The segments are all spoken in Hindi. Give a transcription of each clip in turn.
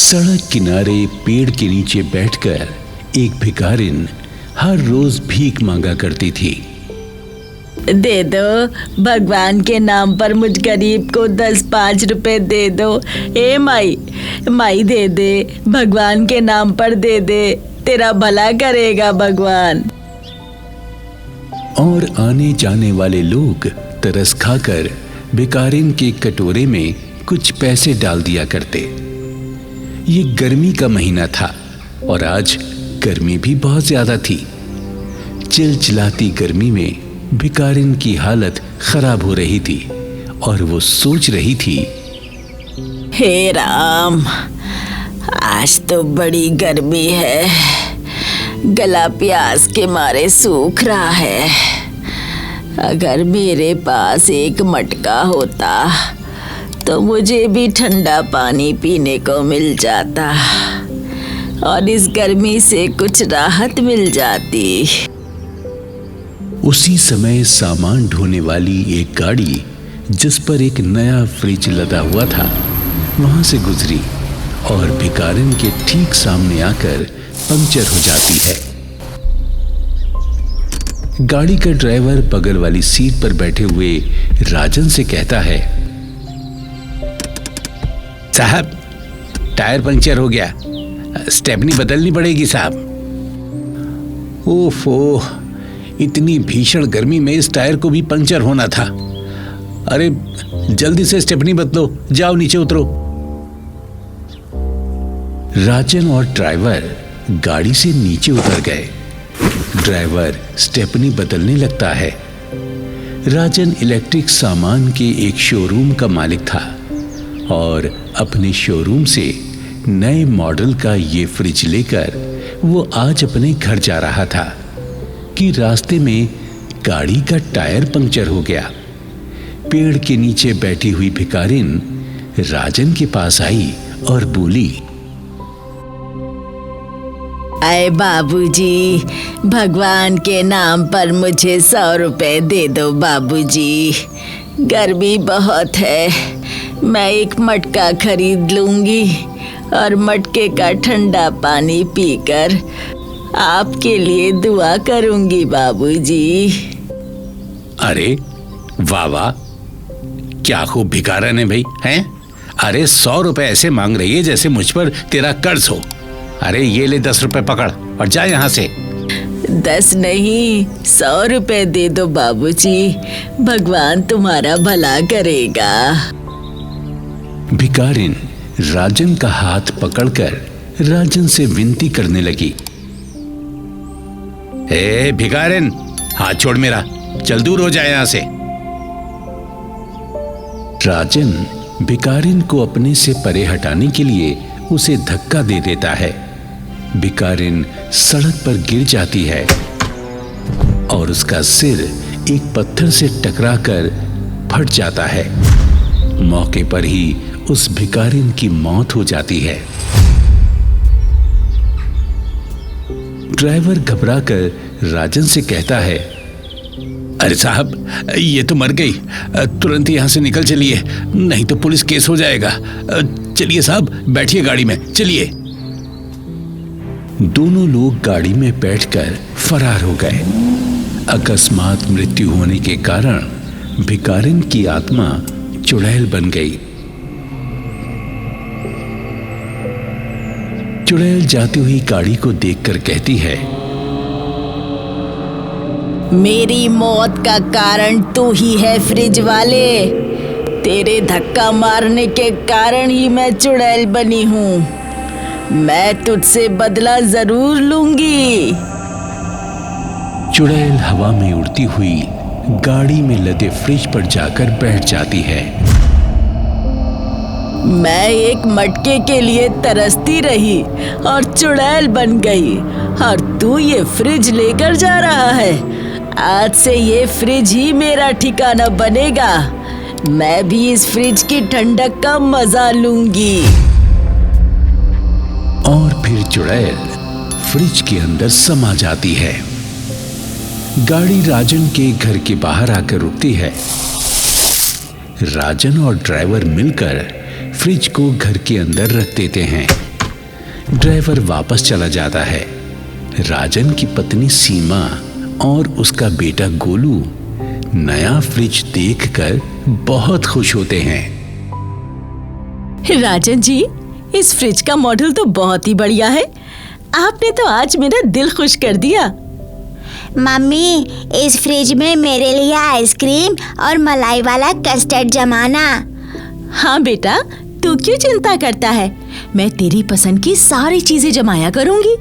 सड़क किनारे पेड़ के नीचे बैठकर एक भिखारिन हर रोज भीख मांगा करती थी। दे दो भगवान के नाम पर, मुझ गरीब को 10-5 रुपए दे दो। ए माई, माई दे दे, भगवान के नाम पर दे दे, तेरा भला करेगा भगवान। और आने जाने वाले लोग तरस खाकर भिखारिन के कटोरे में कुछ पैसे डाल दिया करते। ये गर्मी का महीना था और आज गर्मी भी बहुत ज्यादा थी। चिलचिलाती गर्मी में भिखारिन की हालत खराब हो रही थी और वो सोच रही थी, हे राम, आज तो बड़ी गर्मी है, गला प्यास के मारे सूख रहा है। अगर मेरे पास एक मटका होता तो मुझे भी ठंडा पानी पीने को मिल जाता और इस गर्मी से कुछ राहत मिल जाती। उसी समय सामान ढोने वाली एक गाड़ी जिस पर एक नया फ्रिज लदा हुआ था वहां से गुजरी और भिखारिन के ठीक सामने आकर पंक्चर हो जाती है। गाड़ी का ड्राइवर बगल वाली सीट पर बैठे हुए राजन से कहता है, साहब टायर पंक्चर हो गया, स्टेपनी बदलनी पड़ेगी साहब। ओफो, इतनी भीषण गर्मी में इस टायर को भी पंक्चर होना था। अरे जल्दी से स्टेपनी बदलो, जाओ नीचे उतरो। राजन और ड्राइवर गाड़ी से नीचे उतर गए। ड्राइवर स्टेपनी बदलने लगता है। राजन इलेक्ट्रिक सामान के एक शोरूम का मालिक था और अपने शोरूम से नए मॉडल का ये फ्रिज लेकर वो आज अपने घर जा रहा था कि रास्ते में गाड़ी का टायर पंक्चर हो गया। पेड़ के नीचे बैठी हुई भिखारिन राजन के पास आई और बोली, अरे बाबूजी, भगवान के नाम पर मुझे 100 रुपए दे दो बाबूजी, गर्मी बहुत है, मैं एक मटका खरीद लूंगी और मटके का ठंडा पानी पीकर आपके लिए दुआ करूंगी बाबूजी। अरे वाह वाह, क्या खूब भिखारन है भाई, हैं? अरे 100 रुपए ऐसे मांग रही है जैसे मुझ पर तेरा कर्ज हो। अरे ये ले 10 रुपए पकड़ और जा यहाँ से। 10 नहीं, 100 रुपए दे दो बाबूजी, भगवान तुम्हारा भला करेगा। भिखारिन राजन का हाथ पकड़कर राजन से विनती करने लगी, ए भिखारिन, हाथ छोड़ मेरा, चल दूर हो जाए यहां से। राजन भिखारिन को अपने से परे हटाने के लिए उसे धक्का दे देता है। भिखारिन सड़क पर गिर जाती है और उसका सिर एक पत्थर से टकराकर फट जाता है। मौके पर ही उस भिखारिन की मौत हो जाती है। ड्राइवर घबराकर राजन से कहता है, अरे साहब, ये तो मर गई, तुरंत यहां से निकल चलिए, नहीं तो पुलिस केस हो जाएगा। चलिए साहब, बैठिए गाड़ी में, चलिए। दोनों लोग गाड़ी में बैठकर फरार हो गए। अकस्मात मृत्यु होने के कारण भिखारिन की आत्मा चुड़ैल बन गई। चुड़ैल जाती हुई गाड़ी को देखकर कहती है, मेरी मौत का कारण तू ही है फ्रिज वाले, तेरे धक्का मारने के कारण ही मैं चुड़ैल बनी हूँ, मैं तुझसे बदला जरूर लूंगी। चुड़ैल हवा में उड़ती हुई गाड़ी में लदे फ्रिज पर जाकर बैठ जाती है। मैं एक मटके के लिए तरसती रही और चुड़ैल बन गई और तू ये फ्रिज लेकर जा रहा है। आज से ये फ्रिज ही मेरा ठिकाना बनेगा, मैं भी इस फ्रिज की ठंडक का मजा लूंगी। और फिर चुड़ैल फ्रिज के अंदर समा जाती है। गाड़ी राजन के घर के बाहर आकर रुकती है। राजन और ड्राइवर मिलकर फ्रिज को घर के अंदर रख देते हैं। ड्राइवर वापस चला जाता है। राजन की पत्नी सीमा और उसका बेटा गोलू नया फ्रिज देखकर बहुत खुश होते हैं। राजन जी, इस फ्रिज का मॉडल तो बहुत ही बढ़िया है। आपने तो आज मेरा दिल खुश कर दिया। मम्मी, इस फ्रिज में मेरे लिए आइसक्रीम और मलाई वाला कस्टर्ड जमाना। हाँ बेटा, तू क्यों चिंता करता है? मैं तेरी पसंद की सारी चीजें जमाया करूंगी।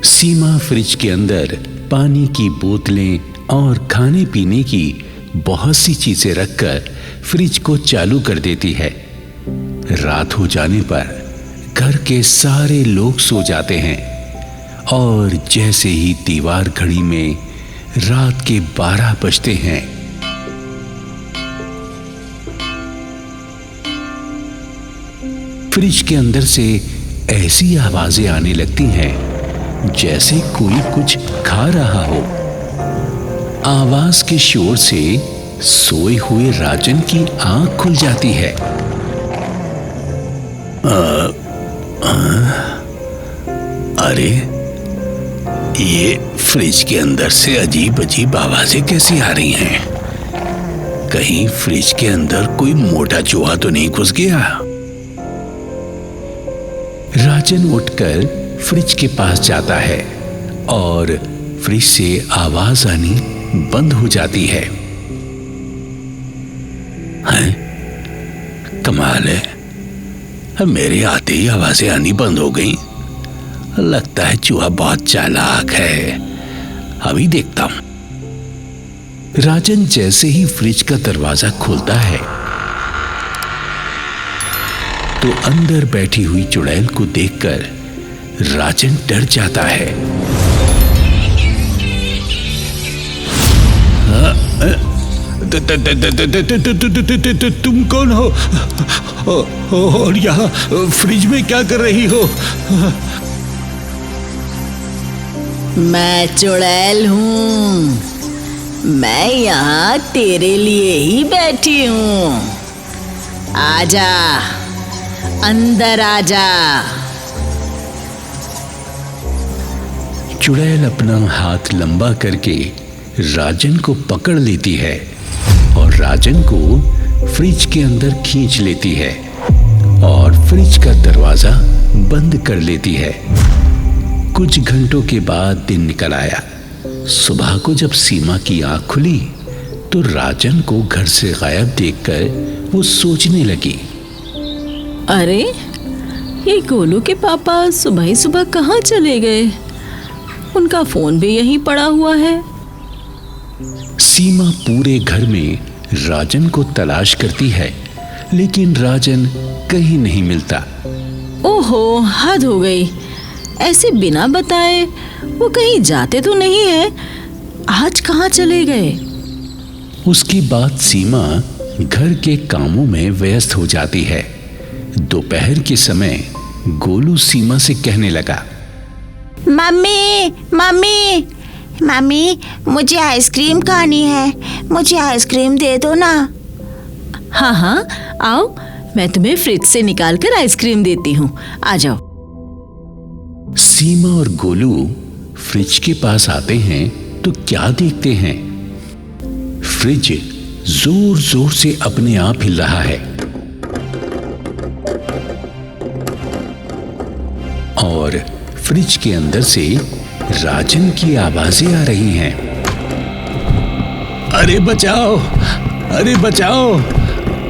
सीमा फ्रिज के अंदर पानी की बोतलें और खाने पीने की बहुत सी चीजें रखकर फ्रिज को चालू कर देती है। रात हो जाने पर घर के सारे लोग सो जाते हैं और जैसे ही दीवार घड़ी में रात के 12 बजते हैं, फ्रिज के अंदर से ऐसी आवाजें आने लगती हैं जैसे कोई कुछ खा रहा हो। आवाज के शोर से सोए हुए राजन की आंख खुल जाती है। अरे, ये फ्रिज के अंदर से अजीब अजीब आवाजें कैसी आ रही हैं? कहीं फ्रिज के अंदर कोई मोटा चूहा तो नहीं घुस गया? राजन उठकर फ्रिज के पास जाता है और फ्रिज से आवाज आनी बंद हो जाती है। हैं? कमाल है, मेरे आते ही आवाजें आनी बंद हो गई। लगता है चूहा बहुत चालाक है, अभी देखता हूं। राजन जैसे ही फ्रिज का दरवाजा खोलता है तो अंदर बैठी हुई चुड़ैल को देखकर राजन डर जाता है। तुम कौन हो और यहाँ फ्रिज में क्या कर रही हो? मैं चुड़ैल हूँ। मैं यहाँ तेरे लिए ही बैठी हूँ। आजा, अंदर आजा। चुड़ैल अपना हाथ लंबा करके राजन को पकड़ लेती है और राजन को फ्रिज के अंदर खींच लेती है और फ्रिज का दरवाजा बंद कर लेती है। कुछ घंटों के बाद दिन निकल आया। सुबह को जब सीमा की आंख खुली तो राजन को घर से गायब देखकर वो सोचने लगी, अरे, ये गोलू के पापा सुबह ही सुबह कहाँ चले गए? उनका फोन भी यहीं पड़ा हुआ है। सीमा पूरे घर में राजन को तलाश करती है, लेकिन राजन कहीं नहीं मिलता। ओहो, हद हो गई। ऐसे बिना बताए वो कहीं जाते तो नहीं है। आज कहाँ चले गए? उसके बाद सीमा घर के कामों में व्यस्त हो जाती है। दोपहर के समय गोलू सीमा से कहने लगा, मम्मी मम्मी मम्मी, मुझे आइसक्रीम खानी है। मुझे आइसक्रीम दे दो ना। हाँ हाँ, आओ, मैं तुम्हें फ्रिज से निकाल कर आइसक्रीम देती हूँ। आ जाओ। सीमा और गोलू फ्रिज के पास आते हैं तो क्या देखते हैं? फ्रिज जोर जोर से अपने आप हिल रहा है और फ्रिज के अंदर से राजन की आवाजें आ रही हैं। अरे बचाओ, अरे बचाओ,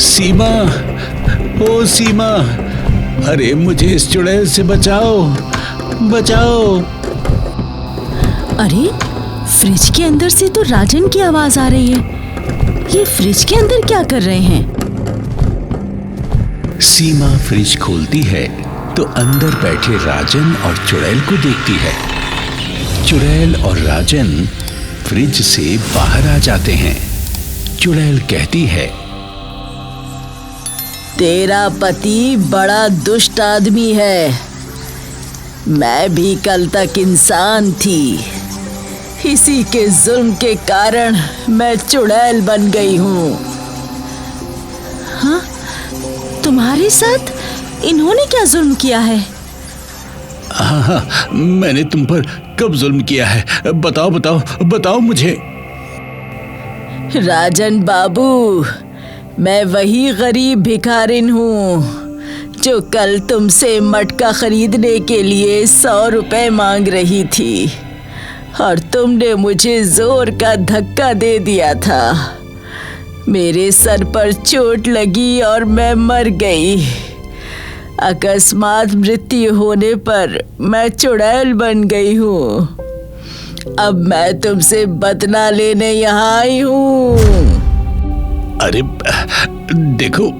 सीमा, ओ सीमा, अरे मुझे इस चुड़ैल से बचाओ, बचाओ। अरे, फ्रिज के अंदर से तो राजन की आवाज आ रही है। ये फ्रिज के अंदर क्या कर रहे हैं? सीमा फ्रिज खोलती है तो अंदर बैठे राजन और चुड़ैल को देखती है। चुड़ैल और राजन फ्रिज से बाहर आ जाते हैं। चुड़ैल कहती है, तेरा पति बड़ा दुष्ट आदमी है। मैं भी कल तक इंसान थी। इसी के जुल्म के कारण मैं चुड़ैल बन गई हूँ। हाँ, तुम्हारे साथ इन्होंने क्या जुल्म किया है? हाँ हाँ, मैंने तुम पर कब जुल्म किया है? बताओ बताओ बताओ मुझे। राजन बाबू, मैं वही गरीब भिखारिन हूँ जो कल तुमसे मटका खरीदने के लिए 100 रुपए मांग रही थी और तुमने मुझे जोर का धक्का दे दिया था। मेरे सर पर चोट लगी और मैं मर गई। अकस्मात मृत्यु होने पर मैं चुड़ैल बन गई हूँ। अब मैं तुमसे बदला लेने यहाँ आई हूँ। अरे देखो,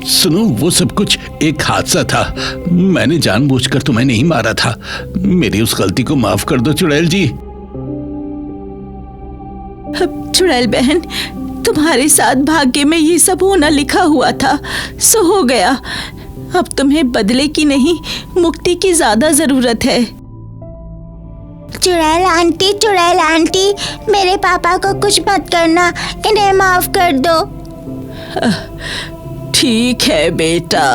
सुनो, वो सब कुछ एक हादसा था। मैंने जानबूझकर तुम्हें नहीं मारा था। मेरी उस गलती को माफ कर दो चुड़ैल जी। चुड़ैल बहन, तुम्हारे साथ भाग्य में ये सब होना लिखा हुआ था, सो हो गया। अब तुम्हें बदले की नहीं, मुक्ति की ज्यादा जरूरत है। चुड़ैल आंटी, मेरे पापा को कुछ मत करना, इन्हें माफ कर दो। ठीक है बेटा,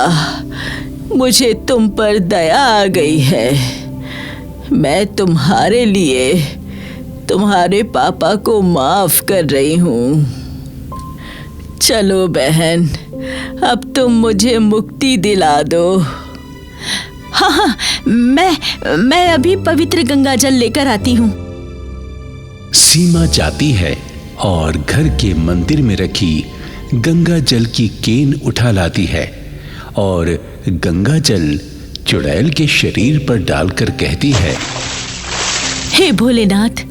मुझे तुम पर दया आ गई है। मैं तुम्हारे लिए तुम्हारे पापा को माफ कर रही हूँ। चलो बहन, अब तुम मुझे मुक्ति दिला दो। हाँ, मैं अभी पवित्र गंगा जल लेकर आती हूँ। सीमा जाती है और घर के मंदिर में रखी गंगा जल की केन उठा लाती है और गंगा जल चुड़ैल के शरीर पर डालकर कहती है, हे भोलेनाथ,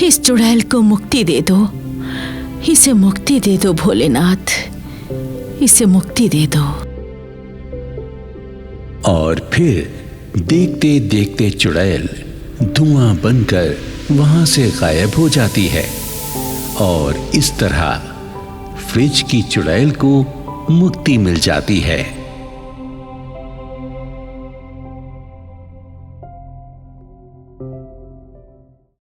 इस चुड़ैल को मुक्ति दे दो। इसे मुक्ति दे दो भोलेनाथ, इसे मुक्ति दे दो। और फिर देखते देखते चुड़ैल धुआं बनकर वहां से गायब हो जाती है और इस तरह फ्रिज की चुड़ैल को मुक्ति मिल जाती है।